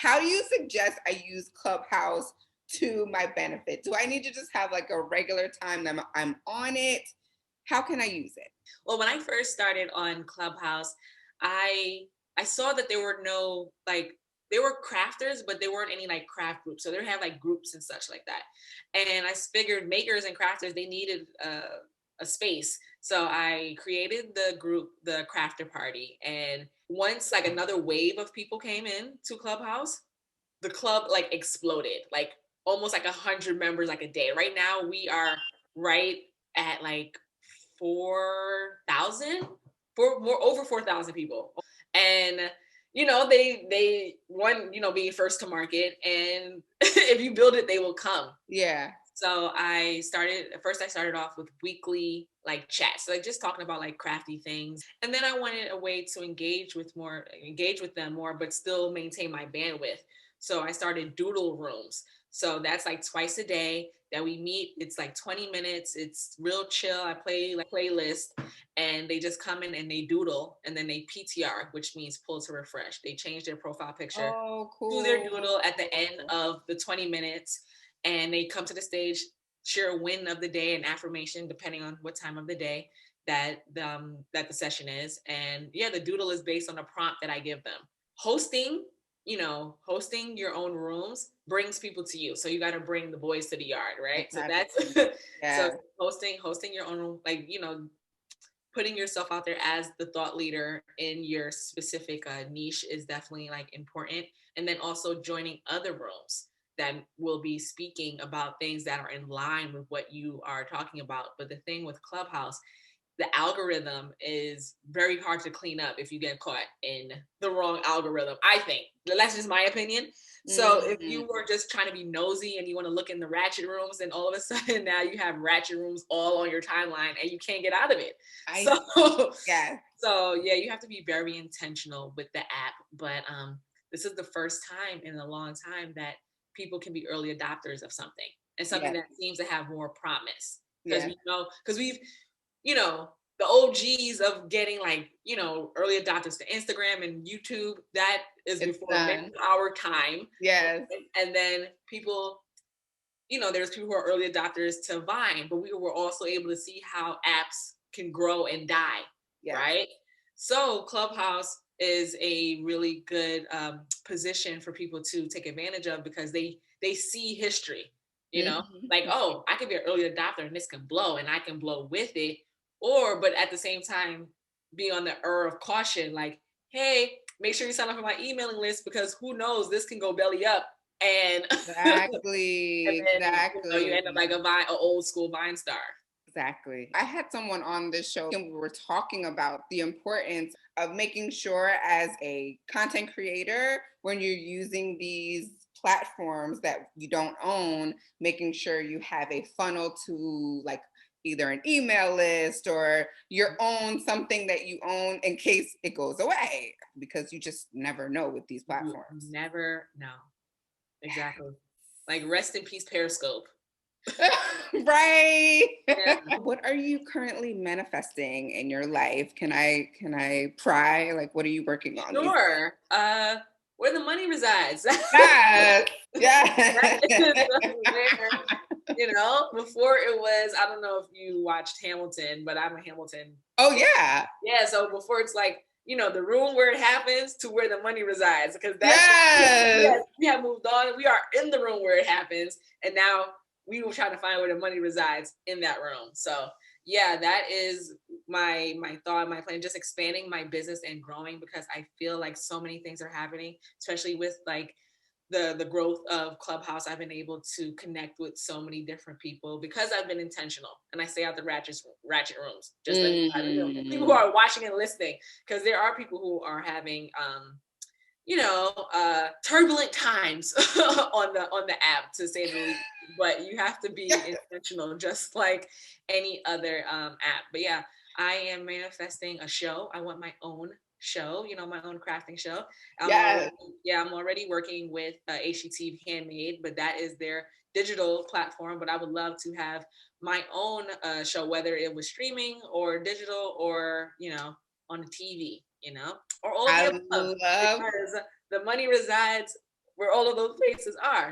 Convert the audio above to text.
How do you suggest I use Clubhouse to my benefit? Do I need to just have like a regular time that I'm on it? How can I use it? Well, when I first started on Clubhouse, I I saw that there were no like there were crafters, but there weren't any like craft groups. So they have like groups and such like that. And I figured makers and crafters they needed a space. So I created the group, the crafter party. And once like another wave of people came in to Clubhouse, the club like exploded, like almost like 100 members like a day. Right now we are right at like 4,000, for more over 4,000 people. And they one, being first to market, and if you build it, they will come. Yeah. So I started off with weekly like chats, so like just talking about like crafty things. And then I wanted a way to engage with them more, but still maintain my bandwidth. So I started doodle rooms. So that's like twice a day that we meet. It's like 20 minutes. It's real chill. I play like playlist, and they just come in and they doodle, and then they PTR, which means pull to refresh. They change their profile picture Oh, to their cool. doodle at the end of the 20 minutes, and they come to the stage, share a win of the day and affirmation, depending on what time of the day that the session is. And yeah, the doodle is based on a prompt that I give them. Hosting your own rooms brings people to you. So you got to bring the boys to the yard, right? So that's so Yeah. hosting your own room, like, putting yourself out there as the thought leader in your specific niche is definitely like important. And then also joining other rooms that will be speaking about things that are in line with what you are talking about. But the thing with Clubhouse, the algorithm is very hard to clean up if you get caught in the wrong algorithm. I think that's just my opinion. So if you were just trying to be nosy and you want to look in the ratchet rooms, then all of a sudden now you have ratchet rooms all on your timeline and you can't get out of it. Yeah. So yeah, you have to be very intentional with the app. But this is the first time in a long time that people can be early adopters of something, and something that seems to have more promise. Because we've the OGs of getting like, early adopters to Instagram and YouTube, that is before our time. Yes. And then people, there's people who are early adopters to Vine, but we were also able to see how apps can grow and die, right? So Clubhouse is a really good position for people to take advantage of, because they see history, like, oh, I could be an early adopter and this can blow and I can blow with it. But at the same time, be on the of caution, like, hey, make sure you sign up for my emailing list, because who knows, this can go belly up, and Exactly. and then Exactly. you end up like an old school Vine star. Exactly. I had someone on this show and we were talking about the importance of making sure as a content creator, when you're using these platforms that you don't own, making sure you have a funnel to like either an email list or your own something that you own in case it goes away, because you just never know with these platforms. You never know. Exactly. Like, rest in peace, Periscope. Right. Yeah. What are you currently manifesting in your life? Can I pry? Like, what are you working on? Sure. Where the money resides. Yes. Yes. Before it was, I don't know if you watched Hamilton, but I'm a Hamilton. Oh yeah. Yeah. So before, it's like, the room where it happens to where the money resides, because we have moved on. We are in the room where it happens, and now we will try to find where the money resides in that room. So yeah, that is my thought, my plan, just expanding my business and growing, because I feel like so many things are happening, especially with like the growth of Clubhouse. I've been able to connect with so many different people because I've been intentional, and I stay out the ratchet rooms. Just people who are watching and listening, because there are people who are having turbulent times on the app, to say the least. But you have to be intentional, just like any other app. But yeah, I am manifesting a show. I want my own show, my own crafting show. I'm already working with HGTV Handmade, but that is their digital platform. But I would love to have my own show, whether it was streaming or digital or on the TV, or all of the above, because the money resides where all of those places are.